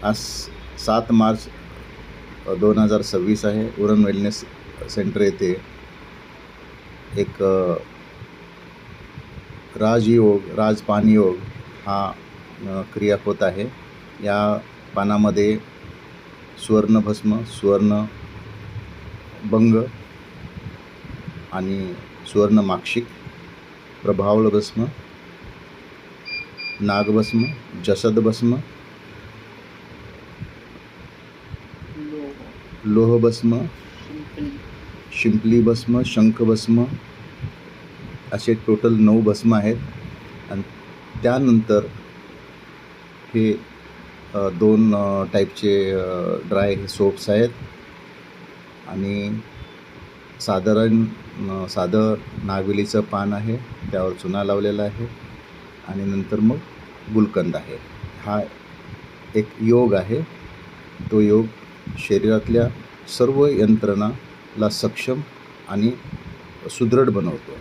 आज 7 मार्च 2026 आहे. Uran wellness centre येथे एक राजपान योग हा क्रिया होत आहे. या पानामध्ये सुवर्णभस्म, सुवर्ण भंग आणि सुवर्ण माक्षिक, प्रभावळ भस्म, नागभस्म, जसद भस्म, लोहभस्म, शिंपली भस्म, शंखभस्म असे टोटल 9 भस्म आहेत. आणि त्यानंतर हे 2 टाईपचे ड्राय सोप्स आहेत आणि साधं नागवेलीचं पान आहे, त्यावर चुना लावलेला आहे आणि नंतर मग गुलकंद आहे. हा एक योग आहे. तो योग शरीरातल्या सर्व यंत्रणाला सक्षम आणि सुदृढ बनवतो.